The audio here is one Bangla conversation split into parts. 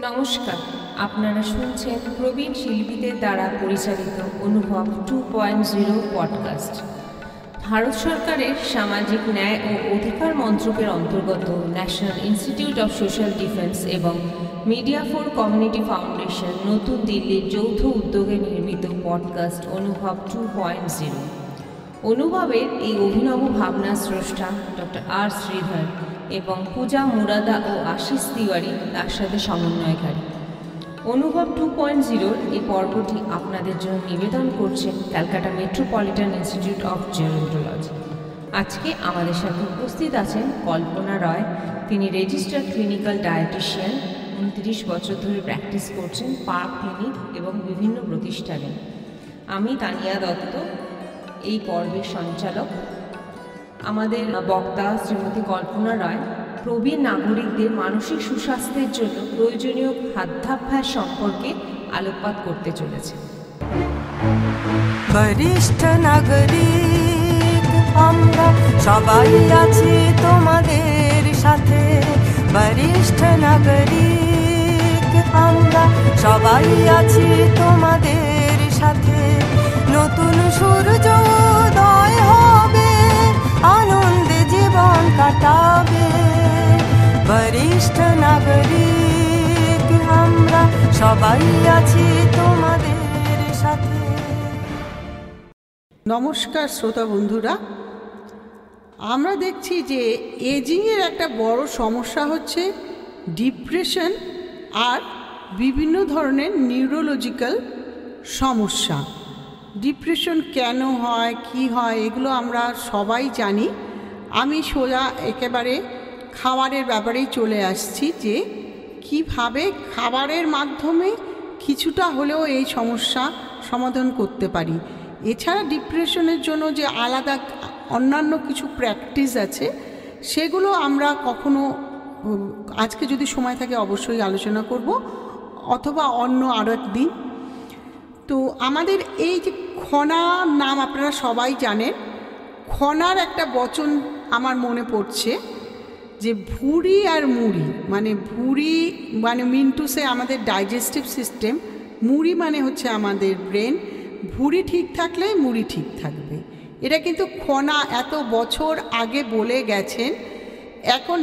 নমস্কার, আপনারা শুনছেন প্রবীণ শিল্পীদের দ্বারা পরিচালিত অনুভব 2.0 পডকাস্ট। ভারত সরকারের সামাজিক ন্যায় ও অধিকার মন্ত্রকের অন্তর্গত national institute of social defence এবং মিডিয়া ফর কমিউনিটি ফাউন্ডেশন নতুন দিল্লির যৌথ উদ্যোগে নির্মিত পডকাস্ট অনুভব 2.0। অনুভবের এই অভিনব ভাবনা স্রষ্টা ডক্টর আর শ্রীধর এবং পূজা মুরাদা ও আশিস তিওয়ারি তার সাথে সমন্বয়কারী। অনুভব 2.0 এই পর্বটি আপনাদের জন্য নিবেদন করছেন Calcutta metropolitan institute of gerontology. আজকে আমাদের সাথে উপস্থিত আছেন কল্পনা রয়। তিনি রেজিস্টার্ড ক্লিনিক্যাল ডায়েটিশিয়ান, 29 বছর ধরে প্র্যাকটিস করছেন পার্ক ক্লিনিক এবং বিভিন্ন প্রতিষ্ঠানে। আমি তানিয়া দত্ত, এই পর্বের সঞ্চালক। আমাদের বক্তা শ্রীমতী কল্পনা রায় প্রবীণ নাগরিকদের মানসিক সুস্বাস্থ্যের জন্য প্রয়োজনীয় খাদ্যাভ্যাস সম্পর্কে আলোকপাত করতে চলেছে। বরিষ্ঠ নাগরিক আমরা সবাই আছি তোমাদের সাথে, বরিষ্ঠ নাগরিক আমরা সবাই আছি তোমাদের সাথে। নতুন সূর্য উদয় হবে, আনন্দে জীবন কাটাবে, বরিষ্ঠ নাগরিক আমরা সবাই আছি তোমাদের সাথে। নমস্কার শ্রোতা বন্ধুরা, আমরা দেখছি যে এজিংয়ের একটা বড় সমস্যা হচ্ছে ডিপ্রেশন আর বিভিন্ন ধরনের নিউরোলজিক্যাল সমস্যা। ডিপ্রেশন কেন হয়, কি হয়, এগুলো আমরা সবাই জানি। আমি সোজা একেবারে খাবারের ব্যাপারেই চলে আসছি যে কিভাবে খাবারের মাধ্যমে কিছুটা হলেও এই সমস্যা সমাধান করতে পারি। এছাড়া ডিপ্রেশনের জন্য যে আলাদা অন্যান্য কিছু প্র্যাকটিস আছে, সেগুলো আমরা কখনো আজকে যদি সময় থাকে অবশ্যই আলোচনা করব, অথবা অন্য আরও একদিন। তো আমাদের এই যে খনার নাম আপনারা সবাই জানেন। খনার একটা বচন আমার মনে পড়ছে যে ভুঁড়ি আর মুড়ি, মানে ভুঁড়ি মানে মিন্টুসে আমাদের ডাইজেস্টিভ সিস্টেম, মুড়ি মানে হচ্ছে আমাদের ব্রেন। ভুঁড়ি ঠিক থাকলে মুড়ি ঠিক থাকবে। এটা কিন্তু খনা এত বছর আগে বলে গেছেন। এখন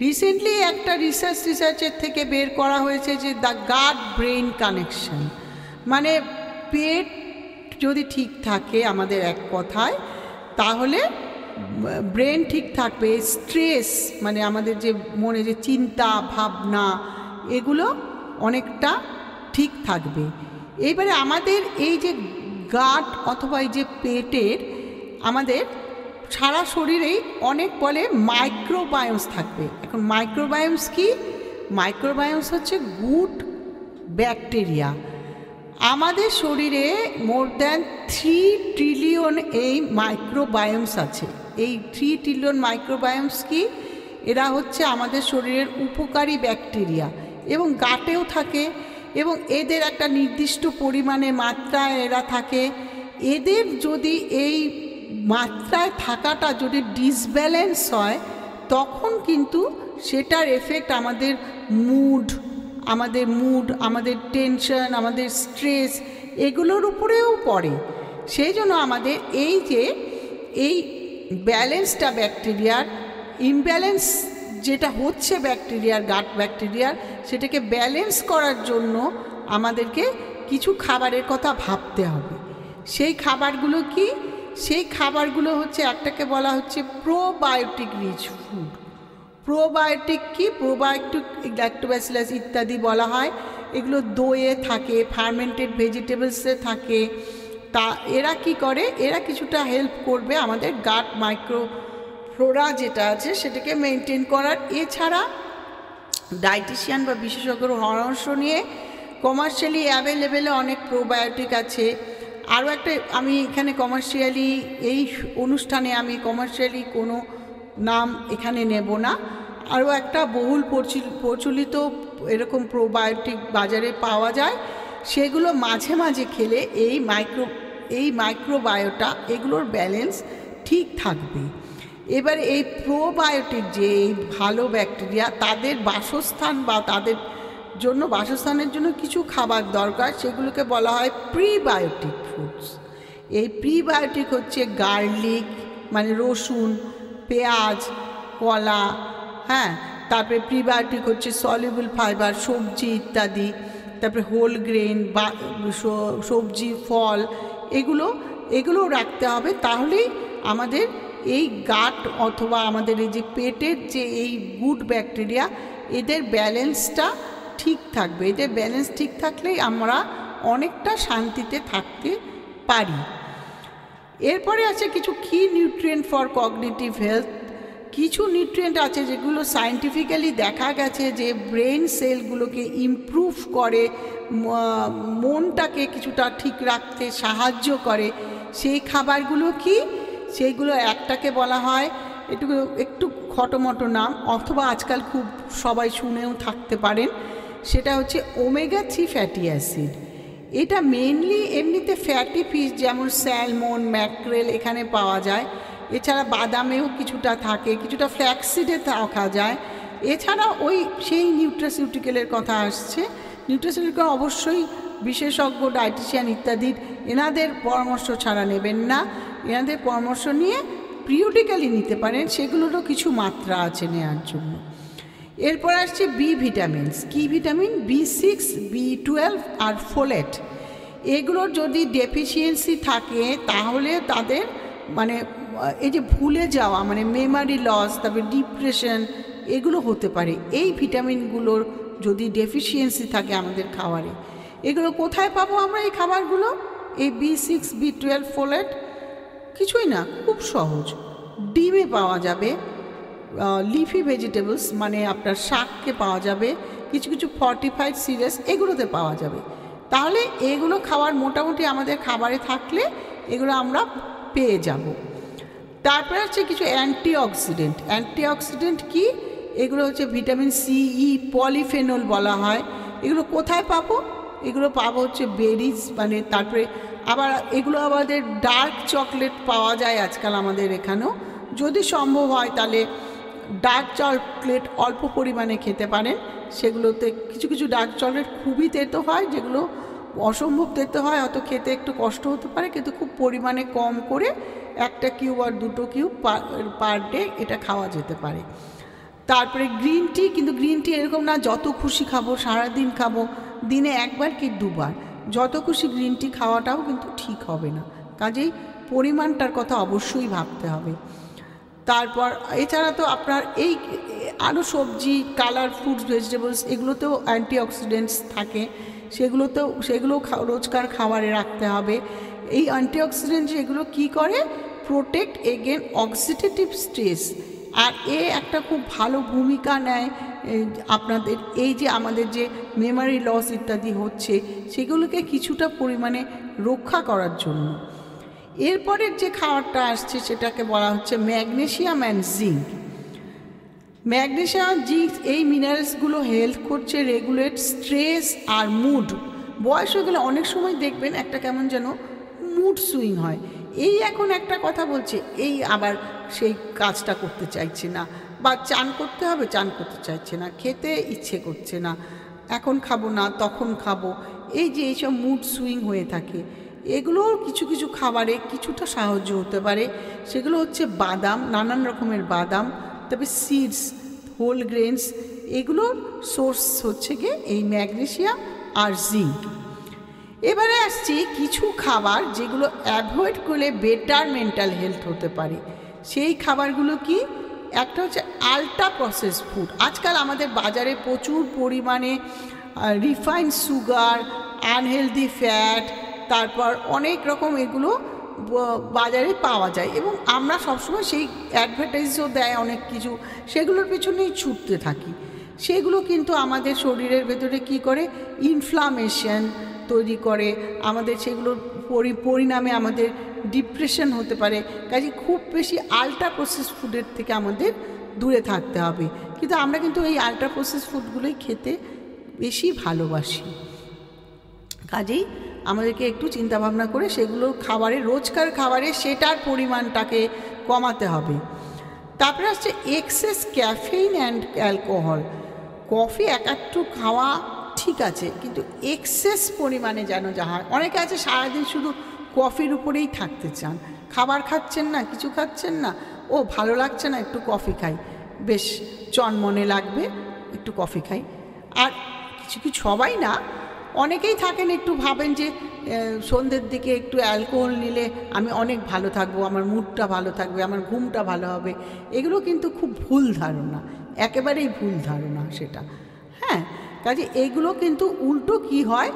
রিসেন্টলি একটা রিসার্চের থেকে বের করা হয়েছে যে দ্য গাট ব্রেন কানেকশন, মানে পেট যদি ঠিক থাকে আমাদের এক কথায়, তাহলে ব্রেন ঠিক থাকবে। স্ট্রেস মানে আমাদের যে মনে যে চিন্তা ভাবনা, এগুলো অনেকটা ঠিক থাকবে। এইবারে আমাদের এই যে গাট অথবা এই যে পেটের আমাদের সারা শরীরেই অনেক বলে মাইক্রোবায়োমস থাকবে। এখন মাইক্রোবায়োমস কি? মাইক্রোবায়োমস হচ্ছে গুড ব্যাকটেরিয়া। আমাদের শরীরে মোর দ্যান 3 ট্রিলিয়ন এই মাইক্রোবায়োমস আছে। এই 3 ট্রিলিয়ন মাইক্রোবায়োমস কি? এরা হচ্ছে আমাদের শরীরের উপকারী ব্যাকটেরিয়া এবং গাটেও থাকে, এবং এদের একটা নির্দিষ্ট পরিমাণে মাত্রায় এরা থাকে। এদের যদি এই মাত্রায় থাকাটা যদি ডিসব্যালেন্স হয়, তখন কিন্তু সেটার এফেক্ট আমাদের মুড, আমাদের টেনশন, আমাদের স্ট্রেস, এগুলোর উপরেও পড়ে। সেই জন্য আমাদের এই ব্যালেন্সটা ব্যাকটেরিয়ার ইমব্যালেন্স যেটা হচ্ছে ব্যাকটেরিয়ার, গাট ব্যাকটেরিয়ার, সেটাকে ব্যালেন্স করার জন্য আমাদেরকে কিছু খাবারের কথা ভাবতে হবে। সেই খাবারগুলো কি? সেই খাবারগুলো হচ্ছে, একটাকে বলা হচ্ছে প্রোবায়োটিক রিচ ফুড। প্রোবায়োটিক কি? প্রোবায়োটিক ল্যাক্টোব্যাসিলাস ইত্যাদি বলা হয়। এগুলো দইয়ে থাকে, ফার্মেন্টেড ভেজিটেবলসে থাকে। তা এরা কি করে? এরা কিছুটা হেল্প করবে আমাদের গাট মাইক্রোফ্লোরা যেটা আছে সেটাকে মেনটেন করার। এছাড়া ডায়েটিশিয়ান বা বিশেষজ্ঞর পরামর্শ নিয়ে কমার্শিয়ালি অ্যাভেলেবেলে অনেক প্রোবায়োটিক আছে। আরও একটা, আমি এখানে কমার্শিয়ালি এই অনুষ্ঠানে আমি কমার্শিয়ালি কোনো নাম এখানে নেব না। আরও একটা বহুল প্রচলিত এরকম প্রোবায়োটিক বাজারে পাওয়া যায়, সেগুলো মাঝে মাঝে খেলে এই মাইক্রোবায়োটা এগুলোর ব্যালেন্স ঠিক থাকবে। এবার এই প্রোবায়োটিক যে এই ভালো ব্যাকটেরিয়া তাদের বাসস্থান বা তাদের জন্য বাসস্থানের জন্য কিছু খাবার দরকার, সেগুলোকে বলা হয় প্রিবায়োটিক ফুডস। এই প্রিবায়োটিক হচ্ছে গার্লিক মানে রসুন, পেঁয়াজ, কলা, হ্যাঁ, তারপরে প্রিবায়োটিক হচ্ছে সলিউবল ফাইবার সবজি তারপরে হোল গ্রেন বা সবজি ফল, এগুলো রাখতে হবে। তাহলেই আমাদের এই গাট অথবা আমাদের এই যে পেটের যে এই গুড ব্যাকটেরিয়া এদের ব্যালেন্সটা ঠিক থাকবে। এদের ব্যালেন্স ঠিক থাকলেই আমরা অনেকটা শান্তিতে থাকতে পারি। এরপরে আছে কিছু কি নিউট্রিয়েন্ট ফর কগনিটিভ হেলথ। কিছু নিউট্রিয়েন্ট আছে যেগুলো সায়েন্টিফিক্যালি দেখা গেছে যে ব্রেন সেলগুলোকে ইমপ্রুভ করে, মনটাকে কিছুটা ঠিক রাখতে সাহায্য করে। সেই খাবারগুলো কি? সেইগুলো একটাকে বলা হয়, একটু খটোমটো নাম, অথবা আজকাল খুব সবাই শুনেও থাকতে পারেন, সেটা হচ্ছে ওমেগা 3 ফ্যাটি অ্যাসিড। এটা মেনলি এমনিতে ফ্যাটি ফিশ যেমন স্যালমন, ম্যাকরেল এখানে পাওয়া যায়। এছাড়া বাদামেও কিছুটা থাকে, কিছুটা ফ্ল্যাক্সিডে থাকা যায়। এছাড়া সেই নিউট্রাসিউটিক্যালের কথা আসছে। নিউট্রাসিউটিক্যাল অবশ্যই বিশেষজ্ঞ ডায়েটিশিয়ান ইত্যাদির এনাদের পরামর্শ ছাড়া নেবেন না। এনাদের পরামর্শ নিয়ে পিরিয়ডিক্যালি নিতে পারেন, সেগুলোরও কিছু মাত্রা আছে নেওয়ার জন্য। এরপর আসছে বি ভিটামিনস। কি ভিটামিন? B6, B12 আর ফোলেট। এগুলোর যদি ডেফিসিয়েন্সি থাকে তাহলে তাদের মানে এই যে ভুলে যাওয়া মানে মেমারি লস, তারপরে ডিপ্রেশন এগুলো হতে পারে এই ভিটামিনগুলোর যদি ডেফিসিয়েন্সি থাকে আমাদের খাবারে। এগুলো কোথায় পাবো আমরা এই খাবারগুলো? এই B6, B12, ফোলেট কিছুই না, খুব সহজ। ডিমে পাওয়া যাবে, লিফি ভেজিটেবলস মানে আপনার শাককে পাওয়া যাবে, কিছু কিছু ফর্টিফাইড সিরিয়াস এগুলোতে পাওয়া যাবে। তাহলে এগুলো খাবার মোটামুটি আমাদের খাবারে থাকলে এগুলো আমরা পেয়ে যাব। তারপরে হচ্ছে কিছু অ্যান্টিঅক্সিডেন্ট। অ্যান্টিঅক্সিডেন্ট কি? এগুলো হচ্ছে ভিটামিন সি, ই, পলিফেনল বলা হয়। এগুলো কোথায় পাবো? এগুলো পাবো হচ্ছে বেরিজ মানে, তারপরে আবার এগুলো আমাদের ডার্ক চকলেট পাওয়া যায় আজকাল আমাদের এখানেও। যদি সম্ভব হয় তাহলে ডার্ক চকলেট অল্প পরিমাণে খেতে পারেন। সেগুলোতে কিছু কিছু ডার্ক চকলেট খুবই তেতো হয়, যেগুলো অসম্ভব তেতো হয়, হয়তো খেতে একটু কষ্ট হতে পারে, কিন্তু খুব পরিমাণে কম করে 1টা কিউব আর 2টো কিউব পার ডে এটা খাওয়া যেতে পারে। তারপরে গ্রিন টি, কিন্তু গ্রিন টি এরকম না যত খুশি খাবো, সারাদিন খাবো, দিনে 1বার কি 2বার, যত খুশি গ্রিন টি খাওয়াটাও কিন্তু ঠিক হবে না। কাজেই পরিমাণটার কথা অবশ্যই ভাবতে হবে। তারপর এছাড়া তো আপনার এই আরও সবজি, কালার ফ্রুটস, ভেজিটেবলস এগুলোতেও অ্যান্টিঅক্সিডেন্টস থাকে, সেগুলো রোজকার খাবারে রাখতে হবে। এই অ্যান্টিঅক্সিডেন্ট যেগুলো কী করে? Protect again oxidative stress. আর একটা খুব ভালো ভূমিকা নেয় আপনাদের এই যে আমাদের যে মেমোরি লস ইত্যাদি হচ্ছে সেগুলোকে কিছুটা পরিমাণে রক্ষা করার জন্য। এরপরের যে খাবারটা আসছে সেটাকে বলা হচ্ছে magnesium and zinc. Magnesium, zinc এই মিনারেলসগুলো হেল্প করছে রেগুলেট স্ট্রেস আর মুড। বয়স হয়ে গেলে অনেক সময় দেখবেন একটা কেমন যেন মুড সুইং হয়। এই এখন একটা কথা বলছে, এই আবার সেই কাজটা করতে চাইছে না, বা চান করতে হবে, চান করতে চাইছে না, খেতে ইচ্ছে করছে না, এখন খাবো না তখন খাবো, এই যে এইসব মুড সুইং হয়ে থাকে, এগুলোও কিছু কিছু খাবারে কিছুটা সাহায্য হতে পারে। সেগুলো হচ্ছে বাদাম, নানান রকমের বাদাম, তবে সিডস, হোল গ্রেনস, এগুলোর সোর্স হচ্ছে গিয়ে এই ম্যাগনেসিয়াম আর জিঙ্ক। এবারে আসছি কিছু খাবার যেগুলো অ্যাভয়েড করলে বেটার মেন্টাল হেলথ হতে পারে। সেই খাবারগুলো কি? একটা হচ্ছে আল্ট্রা প্রসেস ফুড। আজকাল আমাদের বাজারে প্রচুর পরিমাণে রিফাইন্ড সুগার, আনহেলদি ফ্যাট, তারপর অনেক রকম এগুলো বাজারে পাওয়া যায়, এবং আমরা সবসময় সেই অ্যাডভার্টাইজও দেয় অনেক কিছু, সেগুলোর পেছনেই ছুটতে থাকি। সেগুলো কিন্তু আমাদের শরীরের ভেতরে কি করে? ইনফ্লামেশন তৈরি করে, আমাদের সেগুলোর পরিণামে আমাদের ডিপ্রেশন হতে পারে। কাজে খুব বেশি আল্ট্রা প্রসেস ফুডের থেকে আমাদের দূরে থাকতে হবে। কিন্তু আমরা কিন্তু এই আল্ট্রা প্রসেস ফুডগুলোই খেতে বেশি ভালোবাসি। কাজেই আমাদেরকে একটু চিন্তাভাবনা করে সেগুলো খাবারে, রোজকার খাবারে সেটার পরিমাণটাকে কমাতে হবে। তারপরে আসছে excess caffeine and alcohol. Coffee একটু খাওয়া ঠিক আছে, কিন্তু এক্সেস পরিমাণে যেন যা হয়। অনেকে আছে সারাদিন শুধু কফির উপরেই থাকতে চান, খাবার খাচ্ছেন না, কিছু খাচ্ছেন না, ও ভালো লাগছে না, একটু কফি খাই, বেশ চনমনে লাগবে, একটু কফি খাই। আর কিছু কিছু, সবাই না, অনেকেই থাকেন একটু ভাবেন যে সন্ধ্যের দিকে একটু অ্যালকোহল নিলে আমি অনেক ভালো থাকবো, আমার মুডটা ভালো থাকবে, আমার ঘুমটা ভালো হবে। এগুলো কিন্তু খুব ভুল ধারণা, একেবারেই ভুল ধারণা সেটা। হ্যাঁ, কাজে এইগুলো কিন্তু উল্টো কি হয়,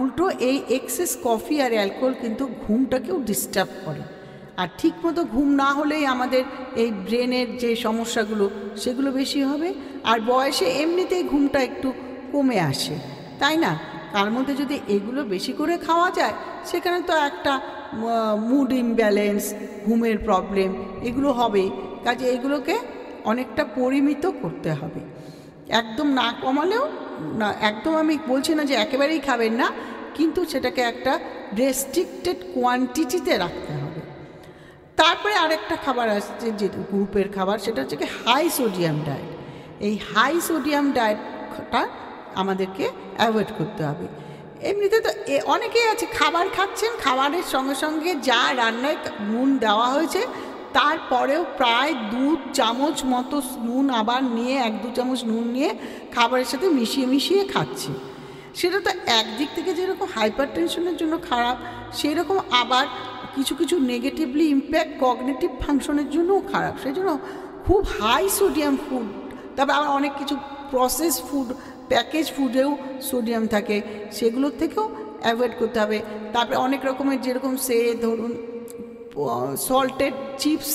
উল্টো এই এক্সেস কফি আর অ্যালকোহল কিন্তু ঘুমটাকেও ডিস্টার্ব করে। আর ঠিকমতো ঘুম না হলেই আমাদের এই ব্রেনের যে সমস্যাগুলো সেগুলো বেশি হবে। আর বয়সে এমনিতেই ঘুমটা একটু কমে আসে, তাই না? তার মধ্যে যদি এগুলো বেশি করে খাওয়া যায়, সেখানে তো একটা মুড ইমব্যালেন্স, ঘুমের প্রবলেম এগুলো হবে। কাজে এগুলোকে অনেকটা পরিমিত করতে হবে, একদম না কমালেও না। একদম আমি বলছি না যে একেবারেই খাবেন না, কিন্তু সেটাকে একটা রেস্ট্রিক্টেড কোয়ান্টিটিতে রাখতে হবে। তারপরে আরেকটা খাবার আসছে যে গ্রুপের খাবার, সেটা হচ্ছে কি হাই সোডিয়াম ডায়েট। এই হাই সোডিয়াম ডায়েটটা আমাদেরকে অ্যাভয়েড করতে হবে। এমনিতে তো অনেকেই আছে খাবার খাচ্ছেন, খাবারের সঙ্গে সঙ্গে যা রান্নায় নুন দেওয়া হয়েছে তারপরেও প্রায় 2 চামচ মতো নুন আবার নিয়ে, 1-2 চামচ নুন নিয়ে খাবারের সাথে মিশিয়ে মিশিয়ে খাচ্ছে। সেটা তো একদিক থেকে যেরকম হাইপার টেনশনের জন্য খারাপ, সেই রকম আবার কিছু কিছু নেগেটিভলি ইম্প্যাক্ট কগনিটিভ ফাংশনের জন্যও খারাপ। সেই জন্য খুব হাই সোডিয়াম ফুড, তবে আবার অনেক কিছু প্রসেস ফুড, প্যাকেজ ফুডেও সোডিয়াম থাকে, সেগুলোর থেকেও অ্যাভয়েড করতে হবে। তারপরে অনেক রকমের যেরকম ধরুন সল্টেড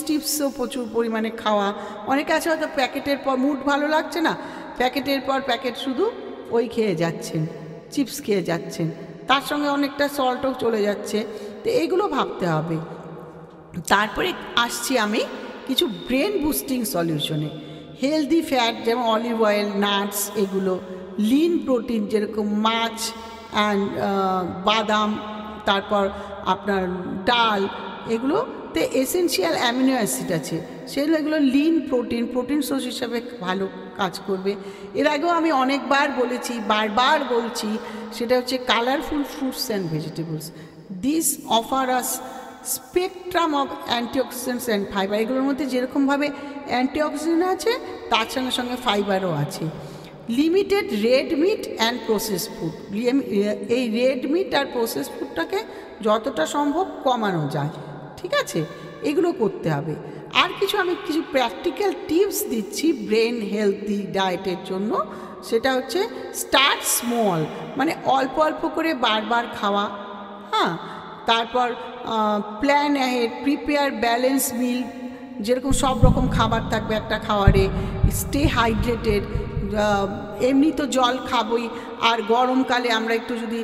চিপসও প্রচুর পরিমাণে খাওয়া। অনেকে আছে হয়তো প্যাকেটের পর মুড ভালো লাগছে না, প্যাকেটের পর প্যাকেট শুধু ওই খেয়ে যাচ্ছেন, চিপস খেয়ে যাচ্ছেন, তার সঙ্গে অনেকটা সল্টও চলে যাচ্ছে। তো এগুলো ভাবতে হবে। তারপরে আসছি আমি কিছু ব্রেন বুস্টিং সলিউশনে। হেলদি ফ্যাট যেমন অলিভ অয়েল, নাটস, এগুলো লিন প্রোটিন যেরকম মাছ অ্যান্ড বাদাম, তারপর আপনার ডাল, এগুলোতে এসেনশিয়াল অ্যামিনো অ্যাসিড আছে, সেগুলো এগুলো লিন প্রোটিন সোর্স হিসাবে ভালো কাজ করবে। এর আগেও আমি অনেকবার বলেছি, বারবার বলছি, সেটা হচ্ছে colourful fruits and vegetables. This offer us spectrum of antioxidants and fibre. এগুলোর মধ্যে যেরকমভাবে অ্যান্টিঅক্সিডেন্ট আছে, তার সঙ্গে সঙ্গে ফাইবারও আছে। Limited red meat and process food. এই রেড মিট আর প্রসেস ফুডটাকে যতটা সম্ভব কমানো যায়, ঠিক আছে? এগুলো করতে হবে। আর আমি কিছু প্র্যাকটিক্যাল টিপস দিচ্ছি ব্রেন হেলদি ডায়েটের জন্য। সেটা হচ্ছে স্টার্ট স্মল, মানে অল্প অল্প করে বারবার খাওয়া। হ্যাঁ, তারপর প্ল্যান অ্যাহেড, প্রিপেয়ার ব্যালেন্স মিল, যেরকম সব রকম খাবার থাকবে একটা খাবারে। স্টে হাইড্রেটেড, এমনি তো জল খাবই, আর গরমকালে আমরা একটু যদি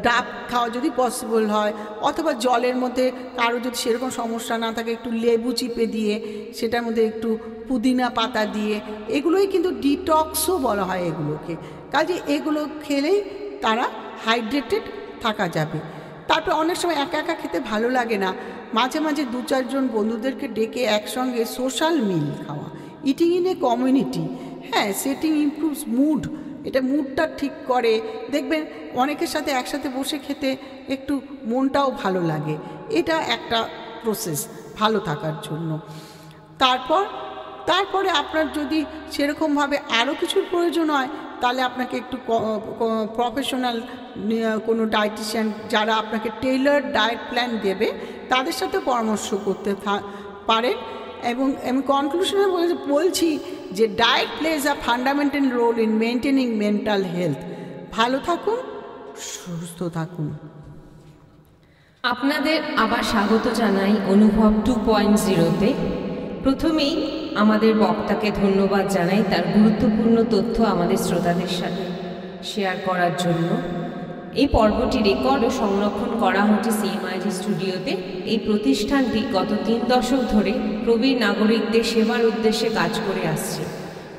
ডাব খাওয়া যদি পসিবল হয়, অথবা জলের মধ্যে কারো যদি সেরকম সমস্যা না থাকে, একটু লেবু চিপে দিয়ে সেটার মধ্যে একটু পুদিনা পাতা দিয়ে, এগুলোই কিন্তু ডিটক্সও বলা হয় এগুলোকে। কাজে এগুলো খেলেই তারা হাইড্রেটেড থাকা যাবে। তারপর অনেক সময় একা একা খেতে ভালো লাগে না, মাঝে মাঝে 2-4 জন বন্ধুদেরকে ডেকে একসঙ্গে সোশ্যাল মিল খাওয়া, ইটিং ইন এ কমিউনিটি। হ্যাঁ, সেটিং ইমপ্রুভস মুড, এটা মুডটা ঠিক করে। দেখবেন অনেকের সাথে একসাথে বসে খেতে একটু মনটাও ভালো লাগে। এটা একটা প্রসেস ভালো থাকার জন্য। তারপরে আপনার যদি সেরকমভাবে আরও কিছুর প্রয়োজন হয়, তাহলে আপনাকে একটু প্রফেশনাল কোনো ডায়েটিশিয়ান, যারা আপনাকে টেইলার্ড ডায়েট প্ল্যান দেবে, তাদের সাথে পরামর্শ করতে পারেন। এবং আমি কনক্লুশনে বলছি যে diet plays a fundamental role in maintaining mental health. ভালো থাকুন, সুস্থ থাকুন। আপনাদের আবার স্বাগত জানাই অনুভব 2.0-তে। প্রথমেই আমাদের বক্তাকে ধন্যবাদ জানাই তার গুরুত্বপূর্ণ তথ্য আমাদের শ্রোতাদের সাথে শেয়ার করার জন্য। এই পর্বটি রেকর্ড ও সংরক্ষণ করা হচ্ছে CMIG স্টুডিওতে। এই প্রতিষ্ঠানটি গত 3 দশক ধরে প্রবীণ নাগরিকদের সেবার উদ্দেশ্যে কাজ করে আসছে।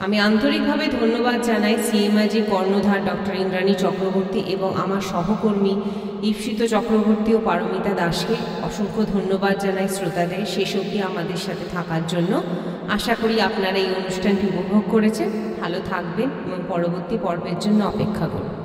আমি আন্তরিকভাবে ধন্যবাদ জানাই CMIG কর্ণধার ডক্টর ইন্দ্রাণী চক্রবর্তী এবং আমার সহকর্মী ঈপ্সিত চক্রবর্তী ও পারমিতা দাসকে। অসংখ্য ধন্যবাদ জানাই শ্রোতাদের শেষ অবধি আমাদের সাথে থাকার জন্য। আশা করি আপনারা এই অনুষ্ঠানটি উপভোগ করেছেন। ভালো থাকবেন এবং পরবর্তী পর্বের জন্য অপেক্ষা করুন।